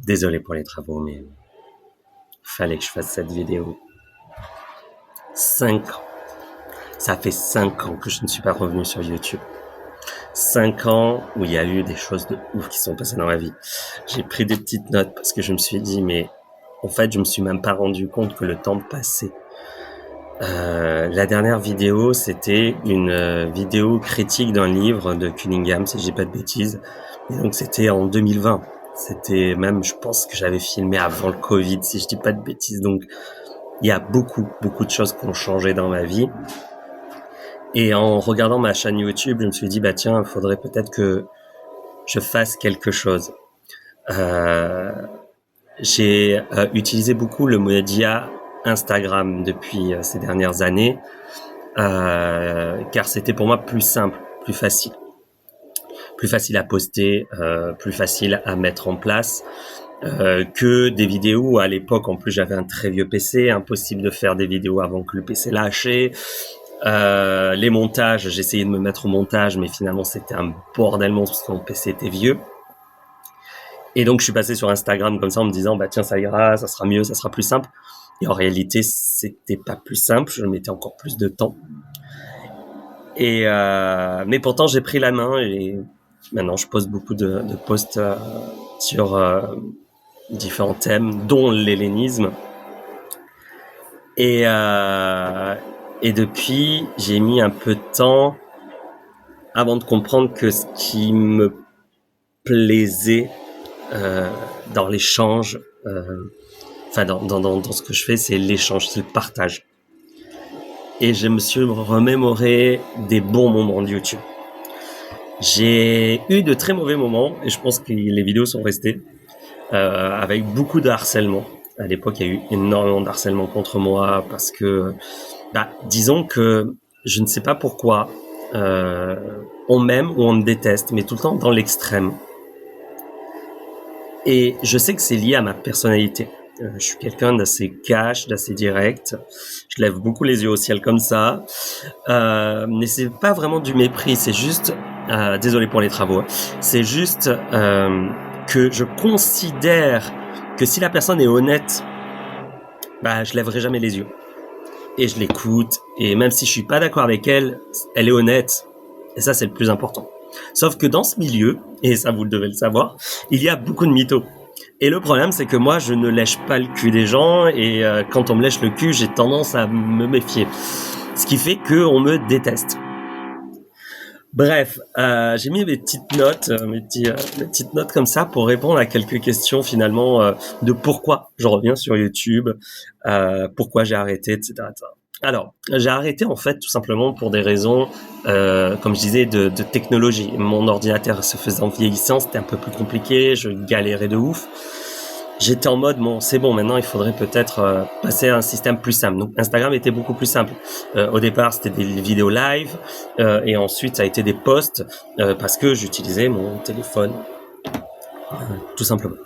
Désolé pour les travaux, mais fallait que je fasse cette vidéo. 5 ans. Ça fait 5 ans que je ne suis pas revenu sur YouTube. 5 ans où il y a eu des choses de ouf qui sont passées dans ma vie. J'ai pris des petites notes parce que je me suis dit, mais en fait, je me suis même pas rendu compte que le temps passait. La dernière vidéo, c'était une vidéo critique d'un livre de Cunningham, si je dis pas de bêtises. Et donc, c'était en 2020. C'était même, je pense que j'avais filmé avant le Covid, si je dis pas de bêtises. Donc, il y a beaucoup de choses qui ont changé dans ma vie. Et en regardant ma chaîne YouTube, je me suis dit, bah tiens, il faudrait peut-être que je fasse quelque chose. J'ai utilisé beaucoup le média Instagram depuis ces dernières années, car c'était pour moi plus simple, plus facile à poster, plus facile à mettre en place que des vidéos où à l'époque, en plus j'avais un très vieux PC, impossible de faire des vidéos avant que le PC lâchait. Les montages, j'essayais de me mettre au montage, mais finalement c'était un bordel monstre parce que mon PC était vieux. Et donc je suis passé sur Instagram comme ça en me disant bah tiens ça ira, ça sera mieux, ça sera plus simple. Et en réalité c'était pas plus simple, je mettais encore plus de temps. Et mais pourtant j'ai pris la main et maintenant je poste beaucoup de posts sur différents thèmes, dont l'hellénisme. Et depuis, j'ai mis un peu de temps avant de comprendre que ce qui me plaisait dans l'échange, dans ce que je fais, c'est l'échange, c'est le partage. Et je me suis remémoré des bons moments de YouTube. J'ai eu de très mauvais moments, et je pense que les vidéos sont restées, avec beaucoup de harcèlement. À l'époque, il y a eu énormément de harcèlement contre moi parce que, disons que je ne sais pas pourquoi, on m'aime ou on me déteste, mais tout le temps dans l'extrême. Et je sais que c'est lié à ma personnalité. Je suis quelqu'un d'assez cash, d'assez direct. Je lève beaucoup les yeux au ciel comme ça. Mais c'est pas vraiment du mépris, c'est juste, désolé pour les travaux, c'est juste que je considère que si la personne est honnête, je lèverai jamais les yeux. Et je l'écoute, et même si je suis pas d'accord avec elle, elle est honnête. Et ça, c'est le plus important. Sauf que dans ce milieu, et ça vous devez le savoir, il y a beaucoup de mythos. Et le problème, c'est que moi, je ne lèche pas le cul des gens, et quand on me lèche le cul, j'ai tendance à me méfier. Ce qui fait qu'on me déteste. Bref, j'ai mis mes petites notes, mes petites notes comme ça pour répondre à quelques questions finalement de pourquoi je reviens sur YouTube, pourquoi j'ai arrêté, etc., etc. Alors, j'ai arrêté en fait tout simplement pour des raisons, comme je disais, de technologie. Mon ordinateur se faisant vieillissant, c'était un peu plus compliqué, je galérais de ouf. J'étais en mode, bon, c'est bon, maintenant il faudrait peut-être passer à un système plus simple. Donc Instagram était beaucoup plus simple. Au départ, c'était des vidéos live, et ensuite ça a été des posts, parce que j'utilisais mon téléphone, tout simplement.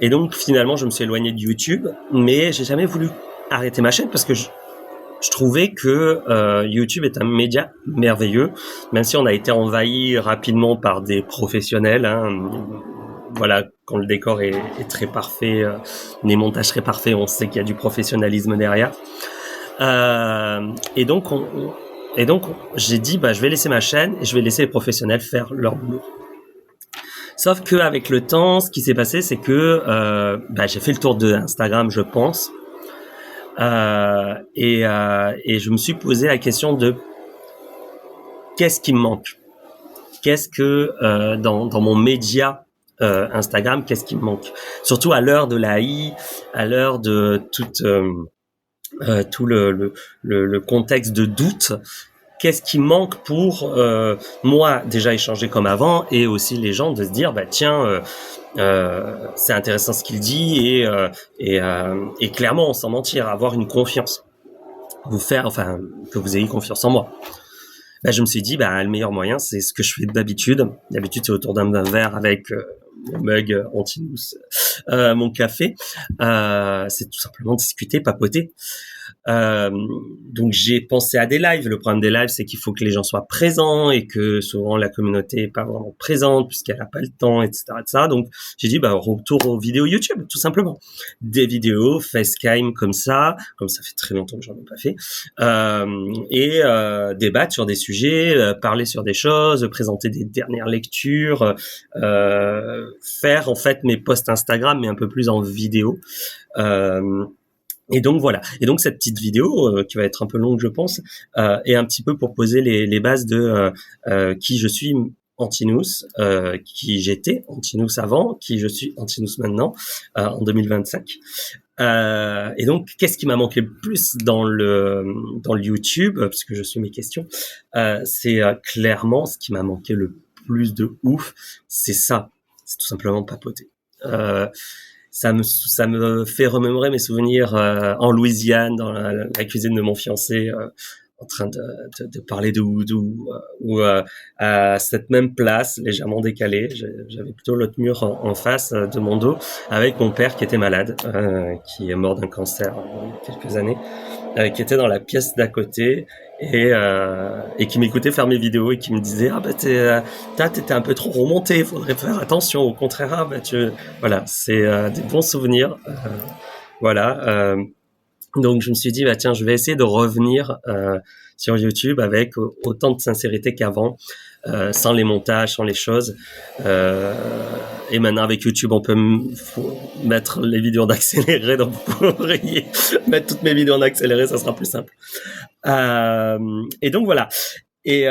Et donc finalement, je me suis éloigné de YouTube, mais j'ai jamais voulu arrêter ma chaîne parce que je trouvais que YouTube est un média merveilleux, même si on a été envahi rapidement par des professionnels, voilà, quand le décor est très parfait, les montages très parfaits, on sait qu'il y a du professionnalisme derrière. Et donc j'ai dit, je vais laisser ma chaîne et je vais laisser les professionnels faire leur boulot. Sauf que avec le temps, ce qui s'est passé, c'est que j'ai fait le tour de Instagram, je pense, et je me suis posé la question de qu'est-ce qui me manque, qu'est-ce que dans mon média Instagram, qu'est-ce qui me manque, surtout à l'heure de l'AI, à l'heure de tout le contexte de doute. Qu'est-ce qui manque pour moi déjà échanger comme avant, et aussi les gens de se dire tiens, c'est intéressant ce qu'il dit, et clairement sans mentir, avoir une confiance, que vous ayez confiance en moi. Je me suis dit le meilleur moyen, c'est ce que je fais d'habitude. D'habitude, c'est autour d'un verre avec mon mug anti-mousse mon café. C'est tout simplement discuter, papoter. Euh, donc j'ai pensé à des lives. Le problème des lives, c'est qu'il faut que les gens soient présents et que souvent la communauté est pas vraiment présente puisqu'elle a pas le temps, etc., etc. Donc j'ai dit retour aux vidéos YouTube, tout simplement. Des vidéos facecam comme ça fait très longtemps que j'en ai pas fait, et débattre sur des sujets, parler sur des choses, présenter des dernières lectures, faire en fait mes posts Instagram mais un peu plus en vidéo. Et donc voilà. Et donc cette petite vidéo qui va être un peu longue, je pense, est un petit peu pour poser les bases de qui je suis Antinous, qui j'étais Antinous avant, qui je suis Antinous maintenant en 2025. Et donc qu'est-ce qui m'a manqué le plus dans le YouTube, parce que je suis mes questions, c'est clairement ce qui m'a manqué le plus de ouf, c'est ça, c'est tout simplement papoter. Ça me fait remémorer mes souvenirs en Louisiane, dans la cuisine de mon fiancé, en train de parler de oudou, ou à cette même place, légèrement décalée. J'avais plutôt l'autre mur en face de mon dos, avec mon père qui était malade, qui est mort d'un cancer il y a quelques années, qui était dans la pièce d'à côté et qui m'écoutait faire mes vidéos et qui me disait t'étais un peu trop remonté, faudrait faire attention, au contraire, voilà, c'est des bons souvenirs, voilà. Donc je me suis dit tiens, je vais essayer de revenir sur YouTube avec autant de sincérité qu'avant, sans les montages, sans les choses. Et maintenant avec YouTube, on peut mettre les vidéos en accéléré, donc vous pourriez mettre toutes mes vidéos en accéléré, ça sera plus simple. Et donc voilà. Et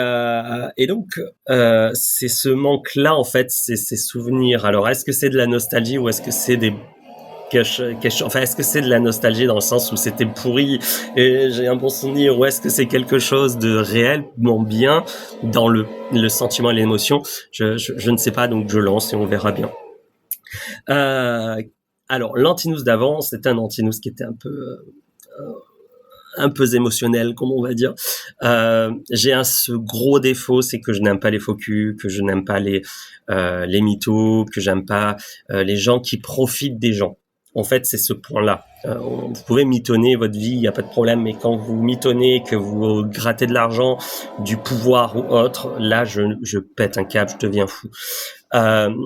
donc c'est ce manque-là en fait, c'est ces souvenirs. Alors est-ce que c'est de la nostalgie ou est-ce que c'est des enfin, est-ce que c'est de la nostalgie dans le sens où c'était pourri et j'ai un bon souvenir, ou est-ce que c'est quelque chose de réellement bien dans le sentiment et l'émotion? Je ne sais pas, donc je lance et on verra bien. Alors, l'Antinous d'avant, c'était un Antinous qui était un peu émotionnel, comme on va dire. J'ai ce gros défaut, c'est que je n'aime pas les faux culs, que je n'aime pas les mythos, que j'aime pas les gens qui profitent des gens. En fait, c'est ce point-là. Vous pouvez mitonner votre vie, il n'y a pas de problème, mais quand vous mitonnez, que vous grattez de l'argent, du pouvoir ou autre, là, je pète un câble, je deviens fou.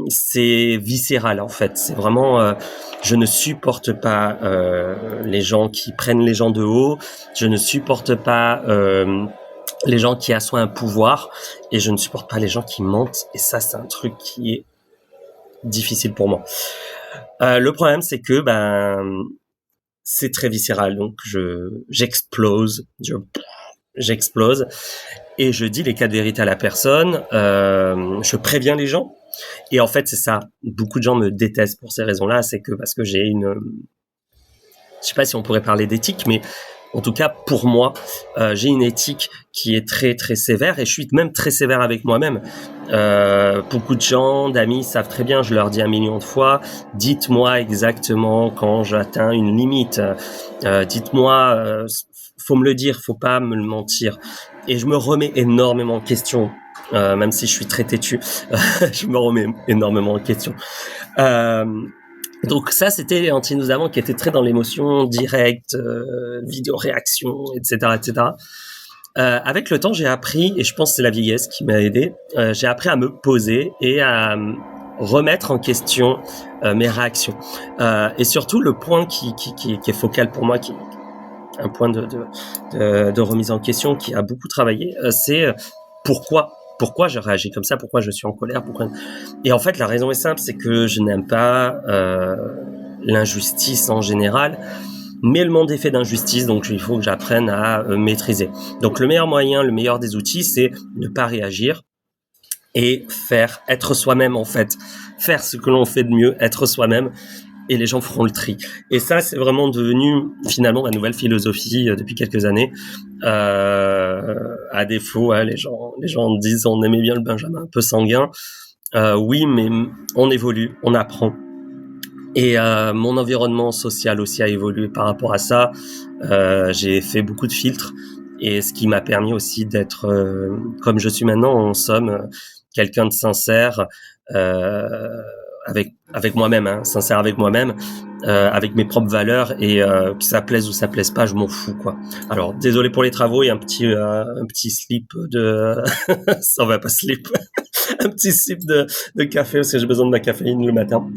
C'est viscéral, en fait. C'est vraiment... je ne supporte pas les gens qui prennent les gens de haut. Je ne supporte pas les gens qui assoient un pouvoir. Et je ne supporte pas les gens qui mentent. Et ça, c'est un truc qui est difficile pour moi. Le problème, c'est que c'est très viscéral, donc j'explose et je dis les 4 vérités à la personne. Je préviens les gens et en fait c'est ça. Beaucoup de gens me détestent pour ces raisons-là, c'est que parce que j'ai je sais pas si on pourrait parler d'éthique, mais en tout cas, pour moi, j'ai une éthique qui est très très sévère et je suis même très sévère avec moi-même. Beaucoup de gens, d'amis savent très bien, je leur dis 1 million de fois, dites-moi exactement quand j'atteins une limite. Dites-moi, faut me le dire, faut pas me le mentir. Et je me remets énormément en question, même si je suis très têtu, je me remets énormément en question. Donc ça, c'était Antinous d'avant qui était très dans l'émotion directe, vidéo réaction, etc., etc. Avec le temps, j'ai appris, et je pense que c'est la vieillesse qui m'a aidé, j'ai appris à me poser et à remettre en question mes réactions. Et surtout, le point qui est focal pour moi, qui est un point de remise en question qui a beaucoup travaillé, c'est pourquoi je réagis comme ça, pourquoi je suis en colère, Et en fait, la raison est simple, c'est que je n'aime pas l'injustice en général, mais le monde est fait d'injustice, donc il faut que j'apprenne à maîtriser. Donc le meilleur moyen, le meilleur des outils, c'est ne pas réagir et être soi-même en fait. Faire ce que l'on fait de mieux, être soi-même, et les gens feront le tri. Et ça, c'est vraiment devenu finalement ma nouvelle philosophie depuis quelques années. À défaut, les gens disent on aimait bien le Benjamin un peu sanguin. Oui, mais on évolue, on apprend. Et mon environnement social aussi a évolué par rapport à ça. J'ai fait beaucoup de filtres et ce qui m'a permis aussi d'être comme je suis maintenant, en somme, quelqu'un de sincère, avec moi-même, hein, sincère avec moi-même, avec mes propres valeurs, et que ça plaise ou ça plaise pas, je m'en fous, quoi. Alors désolé pour les travaux, il y a un petit slip de ça va pas slip un petit sip de café parce que j'ai besoin de ma caféine le matin.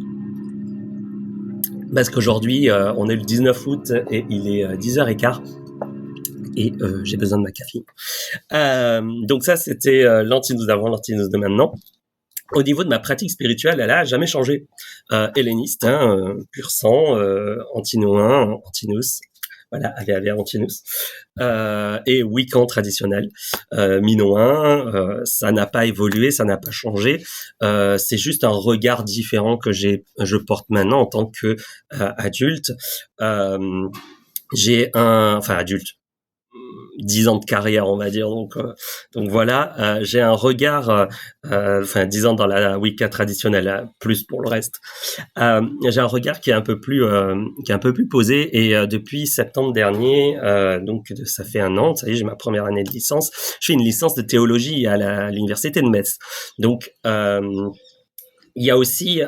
Parce qu'aujourd'hui, on est le 19 août et il est 10h15 et j'ai besoin de ma caféine. Donc ça, c'était l'antinous d'avant, l'antinous de maintenant. Au niveau de ma pratique spirituelle, elle a jamais changé. Helléniste, hein, pur sang, antinoin, antinous. Voilà, allez, antinous. Et wiccan traditionnel, minoen, ça n'a pas évolué, ça n'a pas changé. C'est juste un regard différent que je porte maintenant en tant que adulte. Adulte. 10 ans de carrière, on va dire. Donc voilà, j'ai un regard, 10 ans dans la Wicca traditionnelle, plus pour le reste. J'ai un regard qui est un peu plus posé, et depuis septembre dernier, donc ça fait 1 an, ça y est, j'ai ma première année de licence. Je fais une licence de théologie à l'université de Metz. Donc il y a aussi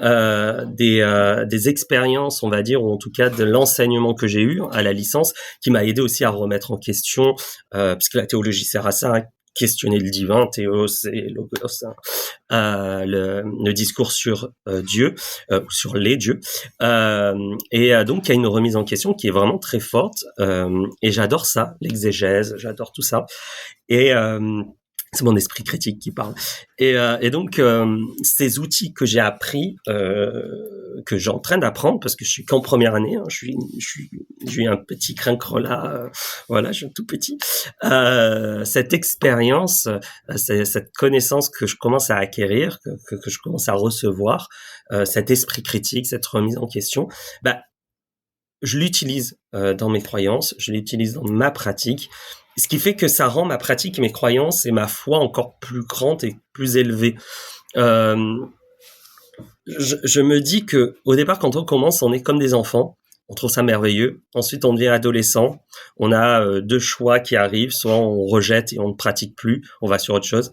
des expériences, on va dire, ou en tout cas de l'enseignement que j'ai eu à la licence, qui m'a aidé aussi à remettre en question, puisque la théologie sert à ça, hein, questionner le divin, théos et logos, hein, le discours sur Dieu, ou sur les dieux. Et donc il y a une remise en question qui est vraiment très forte, et j'adore ça, l'exégèse, j'adore tout ça. Et c'est mon esprit critique qui parle. Et donc, ces outils que j'ai appris, que j'ai en train d'apprendre, parce que je suis qu'en première année, hein, j'ai un petit crinquerola, voilà, je suis tout petit. Cette expérience, cette connaissance que je commence à acquérir, que je commence à recevoir, cet esprit critique, cette remise en question, je l'utilise dans mes croyances, je l'utilise dans ma pratique. Ce qui fait que ça rend ma pratique, mes croyances et ma foi encore plus grandes et plus élevées. Je me dis que au départ, quand on commence, on est comme des enfants. On trouve ça merveilleux. Ensuite, on devient adolescent. On a 2 choix qui arrivent. Soit on rejette et on ne pratique plus, on va sur autre chose.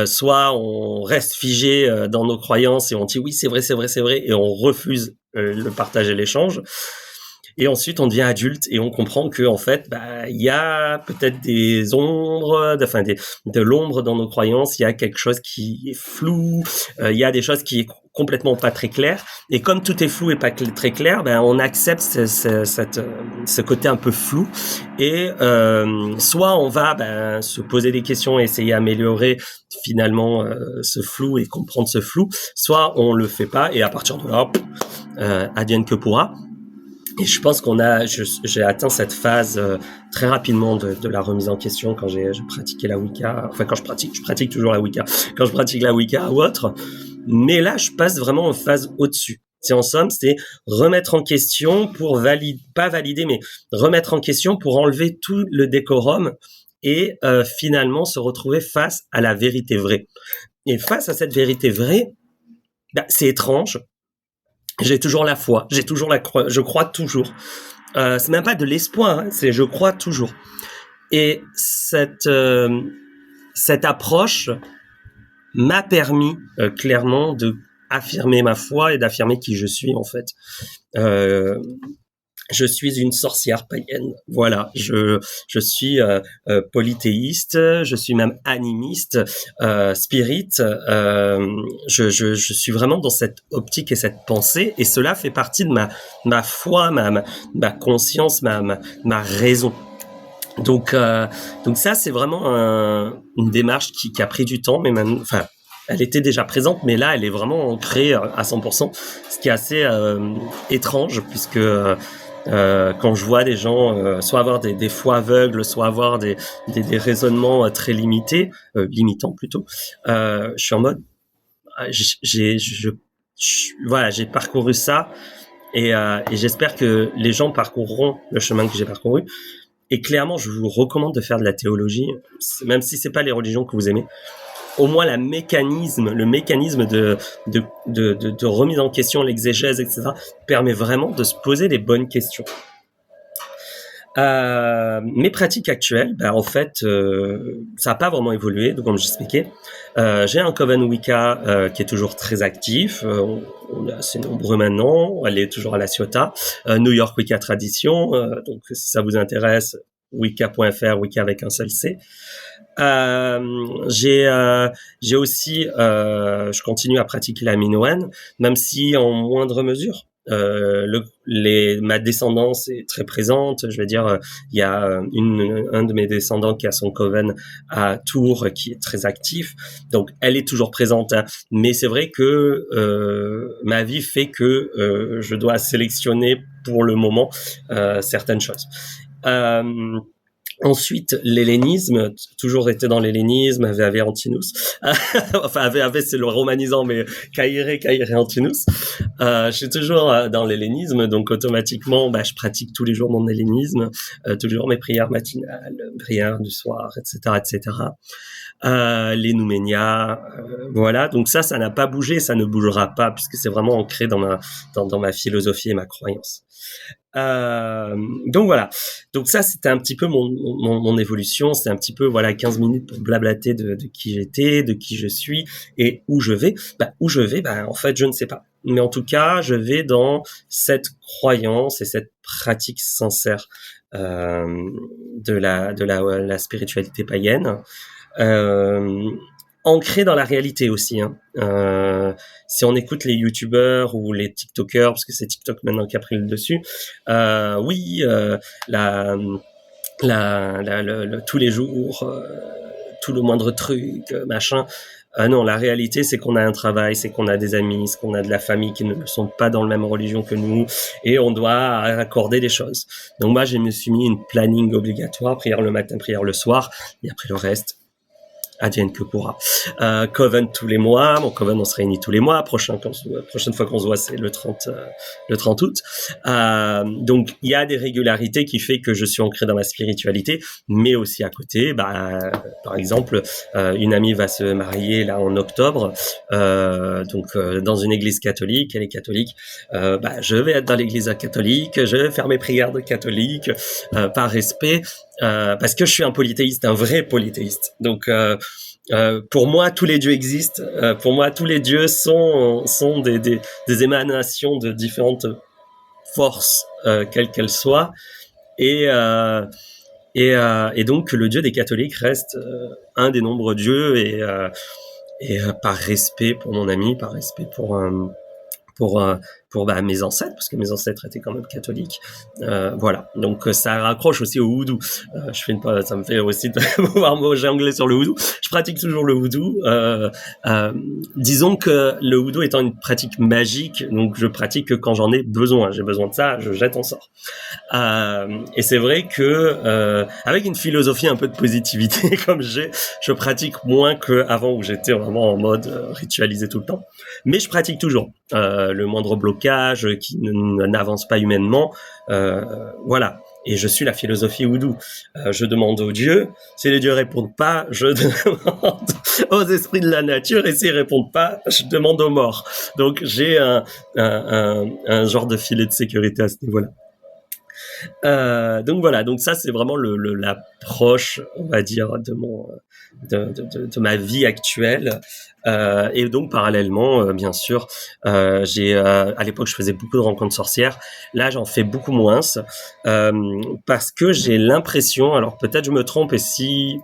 Soit on reste figé dans nos croyances et on dit oui, c'est vrai, et on refuse le partage et l'échange. Et ensuite, on devient adulte et on comprend que, en fait, il y a peut-être des ombres, de l'ombre dans nos croyances. Il y a quelque chose qui est flou. Il y a des choses qui est complètement pas très claires. Et comme tout est flou et pas très clair, on accepte ce côté un peu flou. Et soit on va se poser des questions et essayer d'améliorer finalement ce flou et comprendre ce flou. Soit on le fait pas et à partir de là, advienne que pourra. Et je pense j'ai atteint cette phase très rapidement de la remise en question quand j'ai pratiqué la Wicca. Enfin, je pratique toujours la Wicca. Quand je pratique la Wicca ou autre. Mais là, je passe vraiment en phase au-dessus. C'est en somme, c'est remettre en question pour pas valider, mais remettre en question pour enlever tout le décorum et finalement se retrouver face à la vérité vraie. Et face à cette vérité vraie, c'est étrange. J'ai toujours la foi, je crois toujours. C'est même pas de l'espoir, hein, c'est je crois toujours. Et cette approche m'a permis clairement de affirmer ma foi et d'affirmer qui je suis en fait. Je suis une sorcière païenne. Voilà, je suis polythéiste, je suis même animiste, spirit. Je suis vraiment dans cette optique et cette pensée, et cela fait partie de ma foi, ma conscience, ma raison. Donc ça, c'est vraiment une démarche qui a pris du temps, mais même, elle était déjà présente, mais là, elle est vraiment ancrée à 100%, ce qui est assez étrange, puisque quand je vois des gens soit avoir des foi aveugles, soit avoir des raisonnements très limitants plutôt, je suis en mode, voilà, j'ai parcouru ça, et j'espère que les gens parcourront le chemin que j'ai parcouru. Et clairement, je vous recommande de faire de la théologie, même si c'est pas les religions que vous aimez. Au moins le mécanisme de remise en question, l'exégèse, etc., permet vraiment de se poser les bonnes questions. Mes pratiques actuelles, en fait, ça n'a pas vraiment évolué, donc comme j'expliquais. J'ai un coven Wicca qui est toujours très actif. on est assez nombreux maintenant. Elle est toujours à La Ciotat. New York Wicca Tradition. Donc, si ça vous intéresse, wicca.fr, Wicca avec un seul C. J'ai aussi, je continue à pratiquer la Minoenne, même si en moindre mesure. Ma descendance est très présente. Je veux dire, il y a un de mes descendants qui a son coven à Tours, qui est très actif. Donc, elle est toujours présente. Hein. Mais c'est vrai que ma vie fait que je dois sélectionner pour le moment certaines choses. Ensuite, l'hellénisme, toujours été dans l'hellénisme, Ave Antinous. Enfin, Ave, c'est le romanisant, mais Caire Antinous. Je suis toujours dans l'hellénisme, donc automatiquement, je pratique tous les jours mon hellénisme, tous les jours mes prières matinales, prières du soir, etc., etc. Les nouménias, voilà. Donc ça n'a pas bougé, ça ne bougera pas, puisque c'est vraiment ancré dans ma philosophie et ma croyance. Donc voilà. Donc ça, c'était un petit peu mon évolution. C'est un petit peu, 15 minutes pour blablater de qui j'étais, de qui je suis et où je vais. Où je vais, en fait, je ne sais pas. Mais en tout cas, je vais dans cette croyance et cette pratique sincère de la spiritualité païenne. Ancré dans la réalité aussi. Si on écoute les youtubeurs ou les tiktokers, parce que c'est TikTok maintenant qui a pris le dessus, tous les jours, tout le moindre truc, machin. Non, la réalité, c'est qu'on a un travail, c'est qu'on a des amis, c'est qu'on a de la famille qui ne sont pas dans la même religion que nous, et on doit accorder des choses. Donc moi, je me suis mis une planning obligatoire, prière le matin, prière le soir, et après le reste, advienne que pourra. Coven tous les mois. Mon coven, on se réunit tous les mois. Prochaine fois qu'on se voit, c'est le 30 août. Donc, il y a des régularités qui fait que je suis ancré dans ma spiritualité, mais aussi à côté, par exemple, une amie va se marier là en octobre, donc dans une église catholique. Elle est catholique. Je vais être dans l'église catholique. Je vais faire mes prières de catholique par respect. Parce que je suis un polythéiste, un vrai polythéiste. Donc, pour moi, tous les dieux existent. Pour moi, tous les dieux sont des émanations de différentes forces, quelles qu'elles soient. Et donc, le dieu des catholiques reste un des nombreux dieux. Et par respect pour mon ami, par respect pour mes ancêtres, parce que mes ancêtres étaient quand même catholiques. Voilà. Donc ça raccroche aussi au houdou. Ça me fait aussi de pouvoir me jongler sur le houdou. Je pratique toujours le houdou. Disons que le houdou étant une pratique magique, donc je pratique que quand j'en ai besoin. J'ai besoin de ça, je jette en sort. Et c'est vrai que avec une philosophie un peu de positivité comme je pratique moins qu'avant où j'étais vraiment en mode ritualisé tout le temps. Mais je pratique toujours. Le moindre blocage qui n'avance pas humainement, voilà. Et je suis la philosophie houdou. Je demande aux dieux, si les dieux répondent pas, je demande aux esprits de la nature, et s'ils répondent pas, je demande aux morts. Donc j'ai un genre de filet de sécurité à ce niveau-là. Donc voilà, donc ça c'est vraiment l'approche, on va dire, de ma vie actuelle. Et donc parallèlement, bien sûr, à l'époque je faisais beaucoup de rencontres sorcières. Là j'en fais beaucoup moins parce que j'ai l'impression, alors peut-être je me trompe, et si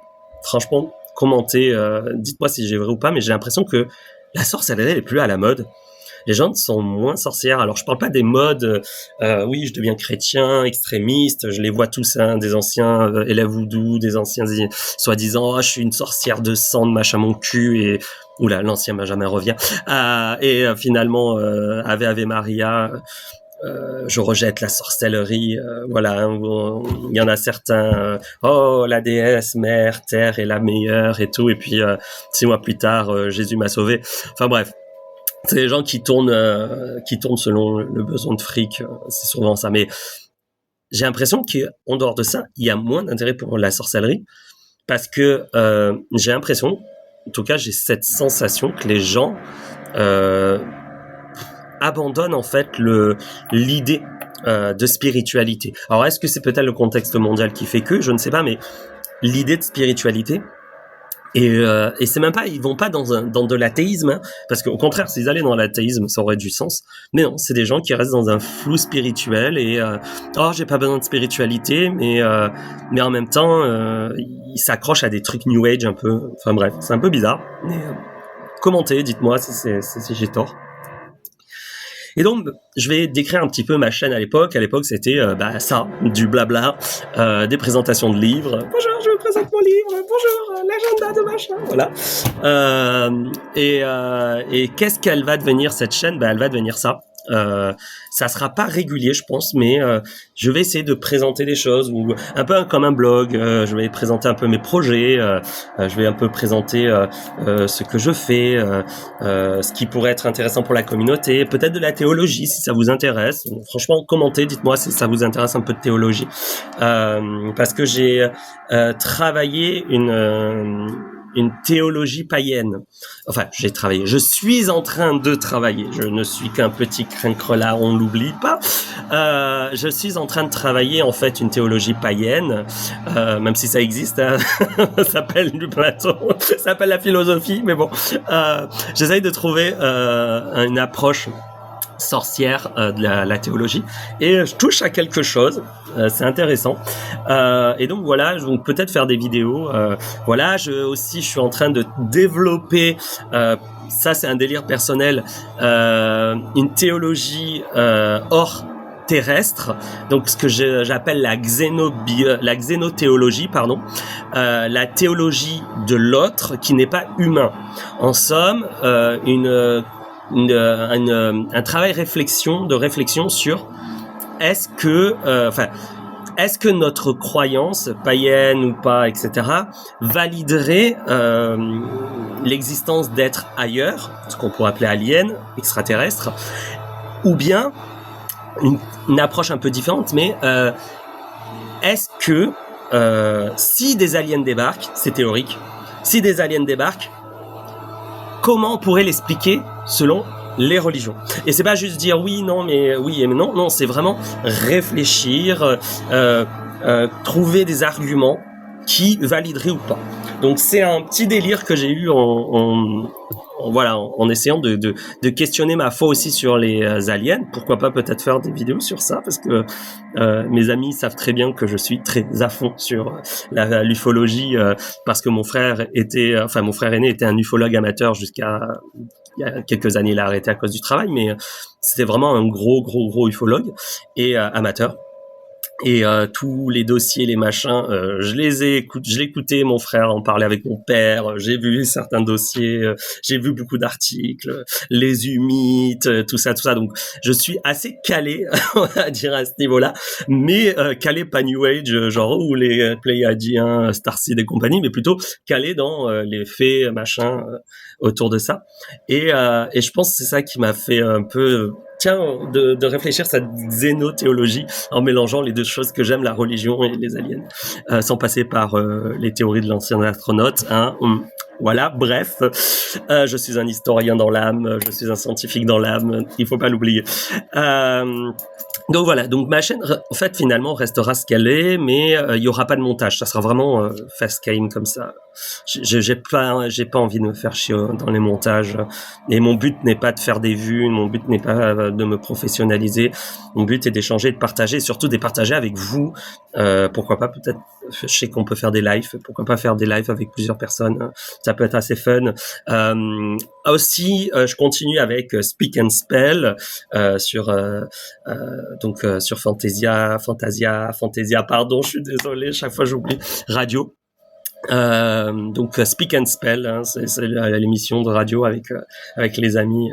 franchement commentez, dites-moi si j'ai vrai ou pas, mais j'ai l'impression que la sorcellerie elle est plus à la mode. Les gens sont moins sorcières. Alors, je parle pas des modes, oui, je deviens chrétien, extrémiste, je les vois tous, des anciens élèves voodoo, des anciens soi-disant, je suis une sorcière de sang, de machin mon cul, et oula, l'ancien Benjamin revient. Finalement, Ave Maria, je rejette la sorcellerie, voilà. Il y en a certains, la déesse, mère, terre est la meilleure et tout, et puis 6 mois plus tard, Jésus m'a sauvé. Enfin bref. C'est les gens qui tournent selon le besoin de fric, c'est souvent ça. Mais j'ai l'impression qu'en dehors de ça, il y a moins d'intérêt pour la sorcellerie, parce que j'ai l'impression, en tout cas, j'ai cette sensation que les gens abandonnent en fait l'idée de spiritualité. Alors, est-ce que c'est peut-être le contexte mondial qui fait que, je ne sais pas, mais l'idée de spiritualité Et c'est même pas, ils vont pas dans de l'athéisme, hein, parce qu'au contraire, s'ils allaient dans l'athéisme, ça aurait du sens. Mais non, c'est des gens qui restent dans un flou spirituel et oh, j'ai pas besoin de spiritualité, mais en même temps, ils s'accrochent à des trucs New Age un peu. Enfin bref, c'est un peu bizarre. Mais, commentez, dites-moi si j'ai tort. Et donc, je vais décrire un petit peu ma chaîne à l'époque. À l'époque, c'était ça, du blabla, des présentations de livres. Bonjour, je vous présente mon livre. Bonjour, l'agenda de machin. Voilà. Et qu'est-ce qu'elle va devenir, cette chaîne? Elle va devenir ça. Ça sera pas régulier, je pense, mais je vais essayer de présenter des choses, ou un peu comme un blog. Je vais présenter un peu mes projets, je vais un peu présenter ce que je fais, ce qui pourrait être intéressant pour la communauté, peut-être de la théologie si ça vous intéresse. Franchement, commentez, dites-moi si ça vous intéresse un peu de théologie, parce que j'ai travaillé une théologie païenne. Enfin, je suis en train de travailler. Je ne suis qu'un petit crincrelard, on l'oublie pas. Je suis en train de travailler, en fait, une théologie païenne, même si ça existe, hein. Ça s'appelle du Platon, ça s'appelle la philosophie, mais bon. J'essaye de trouver une approche sorcière de la théologie, et je touche à quelque chose, c'est intéressant, et donc voilà, je vais peut-être faire des vidéos, voilà, je suis en train de développer, ça c'est un délire personnel, une théologie hors terrestre, donc ce que j'appelle la xénothéologie, la théologie de l'autre qui n'est pas humain. En somme, un travail de réflexion sur est-ce que notre croyance, païenne ou pas, etc., validerait l'existence d'êtres ailleurs, ce qu'on pourrait appeler aliens, extraterrestres, ou bien une approche un peu différente, mais est-ce que si des aliens débarquent, c'est théorique, si des aliens débarquent, comment on pourrait l'expliquer selon les religions? Et c'est pas juste dire oui, non, mais oui et mais non. Non, c'est vraiment réfléchir, trouver des arguments qui valideraient ou pas. Donc c'est un petit délire que j'ai eu en essayant de questionner ma foi aussi sur les aliens. Pourquoi pas peut-être faire des vidéos sur ça, parce que mes amis savent très bien que je suis très à fond sur l'ufologie, parce que mon frère aîné était un ufologue amateur jusqu'à il y a quelques années. Il a arrêté à cause du travail, mais c'était vraiment un gros ufologue et amateur. Et tous les dossiers, les machins, je l'ai écouté, mon frère en parlait avec mon père, j'ai vu certains dossiers, j'ai vu beaucoup d'articles, les humites, tout ça. Donc, je suis assez calé, on va dire, à ce niveau-là, mais calé pas New Age, genre, ou les Pléiadiens, Starseed et compagnie, mais plutôt calé dans les faits, machin, autour de ça. Et je pense que c'est ça qui m'a fait un peu... de réfléchir cette xénothéologie en mélangeant les deux choses que j'aime, la religion et les aliens, sans passer par les théories de l'ancien astronaute, hein. Voilà, bref, je suis un historien dans l'âme, je suis un scientifique dans l'âme, il faut pas l'oublier. Donc voilà, donc ma chaîne, en fait, finalement, restera ce qu'elle est, mais il y aura pas de montage, ça sera vraiment fast game comme ça. J'ai pas envie de me faire chier dans les montages, et mon but n'est pas de faire des vues, mon but n'est pas de me professionnaliser, mon but est d'échanger, de partager, et surtout de partager avec vous. Pourquoi pas, peut-être, je sais qu'on peut faire des lives, pourquoi pas faire des lives avec plusieurs personnes, ça peut être assez fun. Aussi, je continue avec Speak and Spell sur Fantasia, pardon, je suis désolé, chaque fois j'oublie, radio. Donc Speak and Spell, hein, c'est l'émission de radio avec les amis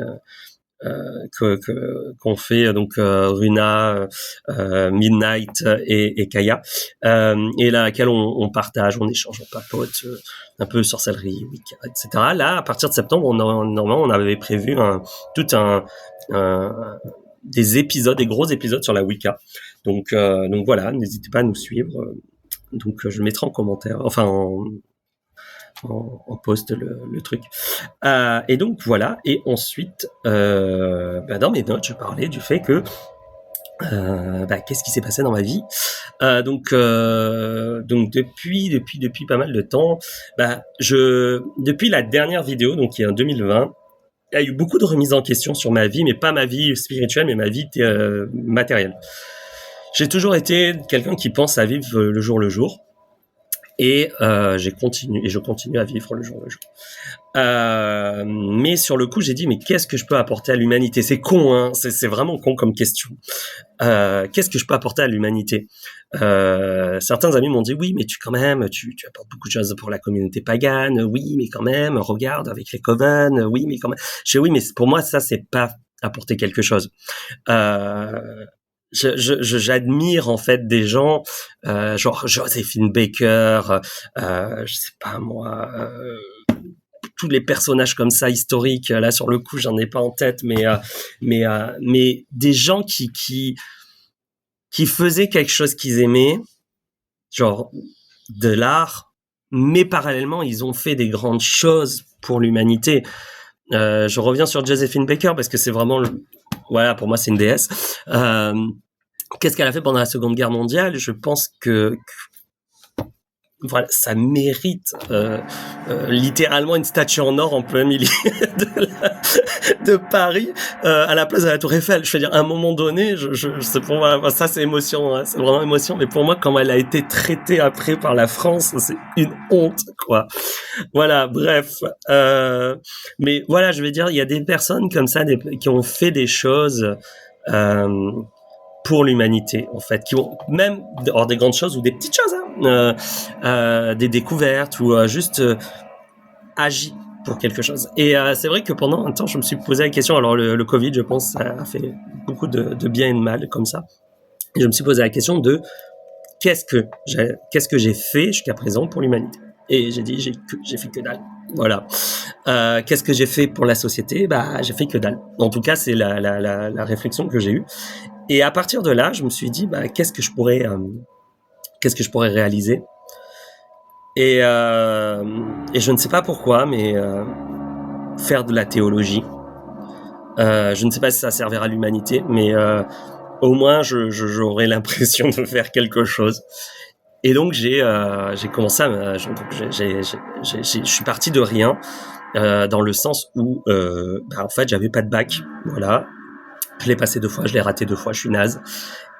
qu'on fait, donc Runa, Midnight et Kaya, et là laquelle on partage, on échange, on papote un peu sorcellerie, Wicca, etc. Là, à partir de septembre, normalement on avait prévu des gros épisodes sur la Wicca. Donc voilà, n'hésitez pas à nous suivre. Donc je mettrai en commentaire, enfin en post le truc. Et donc voilà. Et ensuite, dans mes notes, je parlais du fait que qu'est-ce qui s'est passé dans ma vie. Donc depuis pas mal de temps, depuis la dernière vidéo, donc qui est en 2020, il y a eu beaucoup de remises en question sur ma vie, mais pas ma vie spirituelle, mais ma vie matérielle. J'ai toujours été quelqu'un qui pense à vivre le jour, et je continue à vivre le jour. Mais sur le coup, j'ai dit, mais qu'est-ce que je peux apporter à l'humanité? C'est con, hein, c'est vraiment con comme question. Qu'est-ce que je peux apporter à l'humanité? Certains amis m'ont dit, oui, mais tu apportes beaucoup de choses pour la communauté pagane. Oui, mais quand même, regarde avec les coven. Oui, mais quand même. Je dis, oui, mais pour moi, ça, c'est pas apporter quelque chose. J'admire en fait des gens genre Joséphine Baker, je sais pas moi, tous les personnages comme ça historiques. Là sur le coup, j'en ai pas en tête, mais des gens qui faisaient quelque chose qu'ils aimaient, genre de l'art, mais parallèlement ils ont fait des grandes choses pour l'humanité. Je reviens sur Joséphine Baker parce que c'est vraiment voilà, pour moi c'est une déesse. Qu'est-ce qu'elle a fait pendant la Seconde Guerre mondiale? Je pense que voilà, ça mérite littéralement une statue en or en plein milieu de Paris, à la place de la Tour Eiffel. Je veux dire, à un moment donné, c'est pour moi, ça c'est émotion, hein, c'est vraiment émotion. Mais pour moi, comment elle a été traitée après par la France, c'est une honte, quoi. Voilà, bref. Mais voilà, je veux dire, il y a des personnes comme ça qui ont fait des choses pour l'humanité, en fait, qui ont même des grandes choses ou des petites choses, hein, des découvertes ou juste agi pour quelque chose. Et c'est vrai que pendant un temps, je me suis posé la question. Alors le Covid, je pense, ça a fait beaucoup de bien et de mal comme ça. Et je me suis posé la question de qu'est-ce que j'ai fait jusqu'à présent pour l'humanité. Et j'ai dit j'ai fait que dalle. Voilà. Qu'est-ce que j'ai fait pour la société? J'ai fait que dalle. En tout cas, c'est la réflexion que j'ai eue. Et à partir de là, je me suis dit qu'est-ce que je pourrais réaliser? Et je ne sais pas pourquoi, mais faire de la théologie. Je ne sais pas si ça servira à l'humanité, mais au moins j'aurai l'impression de faire quelque chose. Et donc j'ai commencé je suis parti de rien, dans le sens où en fait j'avais pas de bac, voilà. Je l'ai passé 2 fois, je l'ai raté 2 fois, je suis naze.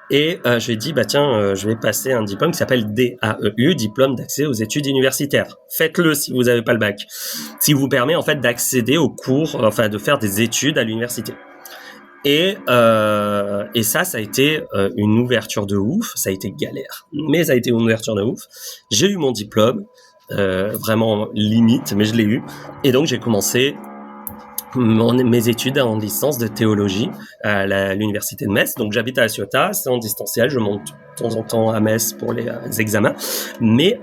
Et j'ai dit je vais passer un diplôme qui s'appelle DAEU, diplôme d'accès aux études universitaires. Faites-le si vous n'avez pas le bac, qui vous permet en fait d'accéder aux cours, enfin de faire des études à l'université. Et ça a été une ouverture de ouf. Ça a été galère, mais ça a été une ouverture de ouf. J'ai eu mon diplôme, vraiment limite, mais je l'ai eu. Et donc j'ai commencé mes études en licence de théologie à l'université de Metz. Donc j'habite à La Ciotat, c'est en distanciel, je monte de temps en temps à Metz pour les examens, mais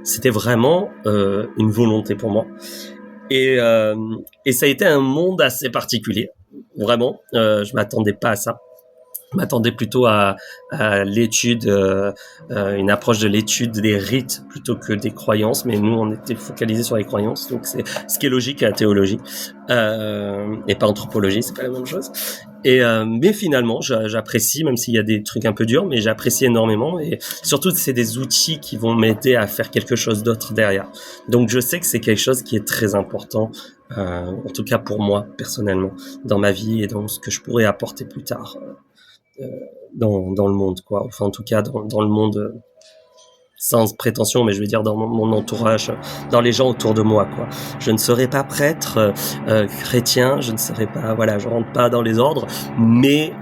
c'était vraiment une volonté pour moi. Et ça a été un monde assez particulier, vraiment. Je m'attendais pas à ça. Je m'attendais plutôt à l'étude, une approche de l'étude des rites plutôt que des croyances, mais nous on était focalisés sur les croyances, donc c'est ce qui est logique à la théologie, et pas anthropologie, c'est pas la même chose. Et mais finalement j'apprécie, même s'il y a des trucs un peu durs, mais j'apprécie énormément, et surtout c'est des outils qui vont m'aider à faire quelque chose d'autre derrière. Donc je sais que c'est quelque chose qui est très important, en tout cas pour moi personnellement, dans ma vie et dans ce que je pourrais apporter plus tard. Dans le monde, quoi. Enfin, en tout cas, dans le monde, sans prétention, mais je veux dire dans mon entourage, dans les gens autour de moi, quoi. Je ne serai pas prêtre, chrétien, je ne serai pas, voilà, je rentre pas dans les ordres, mais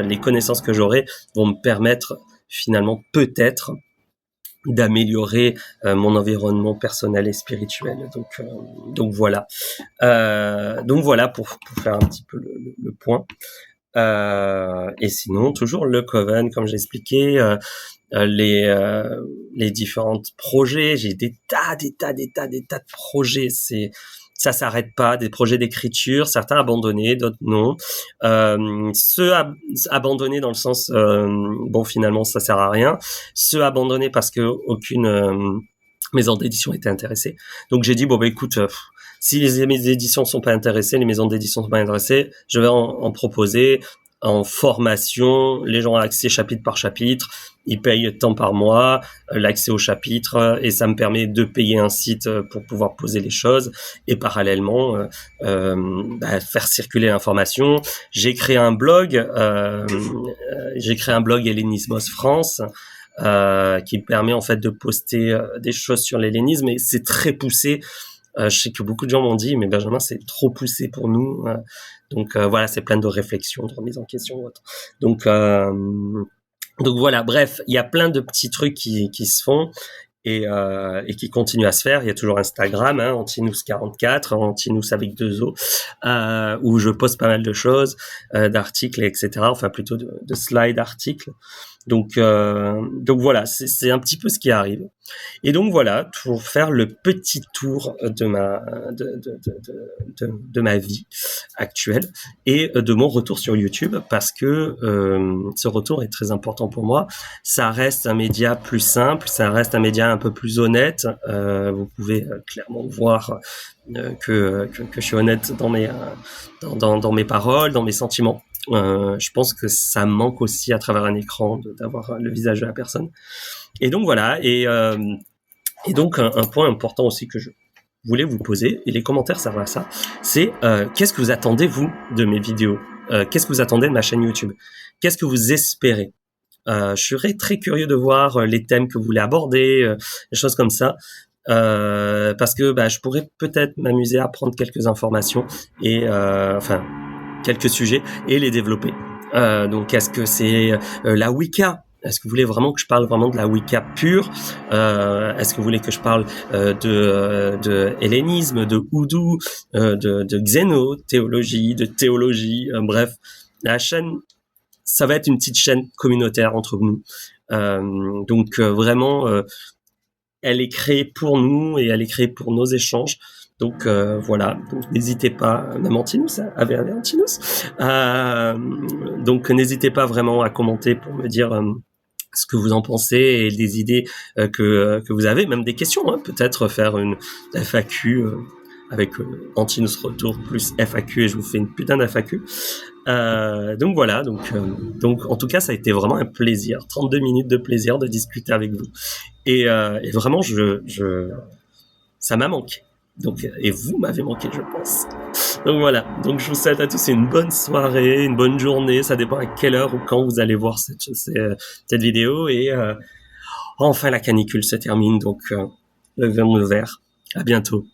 les connaissances que j'aurai vont me permettre, finalement, peut-être, d'améliorer mon environnement personnel et spirituel. Donc voilà. Donc voilà pour faire un petit peu le point. Et sinon, toujours le Coven, comme j'ai expliqué, les différents projets. J'ai des tas de projets. Ça s'arrête pas. Des projets d'écriture, certains abandonnés, d'autres non. Ceux abandonnés dans le sens, finalement, ça sert à rien. Ceux abandonnés parce que aucune maison d'édition était intéressée. Donc j'ai dit écoute. Si les éditions sont pas intéressées, les maisons d'édition sont pas intéressées, je vais en proposer en formation. Les gens ont accès chapitre par chapitre. Ils payent tant par mois, l'accès au chapitre, et ça me permet de payer un site pour pouvoir poser les choses et parallèlement faire circuler l'information. J'ai créé un blog Hellénismos France qui me permet en fait de poster des choses sur l'hellénisme, et c'est très poussé. Je sais que beaucoup de gens m'ont dit, mais Benjamin, c'est trop poussé pour nous. Donc voilà, c'est plein de réflexions, de remise en question ou autre. Donc voilà, bref, il y a plein de petits trucs qui se font et qui continuent à se faire. Il y a toujours Instagram, Antinous44, Antinous avec 2 O, où je poste pas mal de choses, d'articles, etc. Enfin plutôt de slides articles. Donc voilà, c'est un petit peu ce qui arrive. Et donc voilà, pour faire le petit tour de ma vie actuelle et de mon retour sur YouTube, parce que ce retour est très important pour moi. Ça reste un média plus simple, ça reste un média un peu plus honnête. Vous pouvez clairement voir que je suis honnête dans mes paroles, dans mes sentiments. Je pense que ça manque aussi à travers un écran d'avoir le visage de la personne. Et donc voilà, et donc un point important aussi que je voulais vous poser, et les commentaires servent à ça, c'est qu'est-ce que vous attendez vous de mes vidéos, qu'est-ce que vous attendez de ma chaîne YouTube, qu'est-ce que vous espérez. Je serais très curieux de voir les thèmes que vous voulez aborder, des choses comme ça. Parce que je pourrais peut-être m'amuser à prendre quelques informations et quelques sujets et les développer. Donc est-ce que c'est la Wicca? Est-ce que vous voulez vraiment que je parle vraiment de la Wicca pure? Est-ce que vous voulez que je parle de hellénisme, de houdou, de xéno, de théologie, bref, la chaîne, ça va être une petite chaîne communautaire entre nous. Donc vraiment, elle est créée pour nous et elle est créée pour nos échanges. Donc voilà, donc n'hésitez pas, même Antinous, Antinous. Donc n'hésitez pas vraiment à commenter pour me dire ce que vous en pensez et des idées que vous avez, même des questions, peut-être faire une FAQ avec Antinous Retour plus FAQ, et je vous fais une putain d'FAQ. Donc voilà, donc en tout cas ça a été vraiment un plaisir, 32 minutes de plaisir de discuter avec vous, et vraiment ça m'a manqué. Donc, et vous m'avez manqué, je pense. Donc voilà, donc je vous souhaite à tous une bonne soirée, une bonne journée, ça dépend à quelle heure ou quand vous allez voir cette vidéo, et enfin la canicule se termine, donc levez le verre, à bientôt.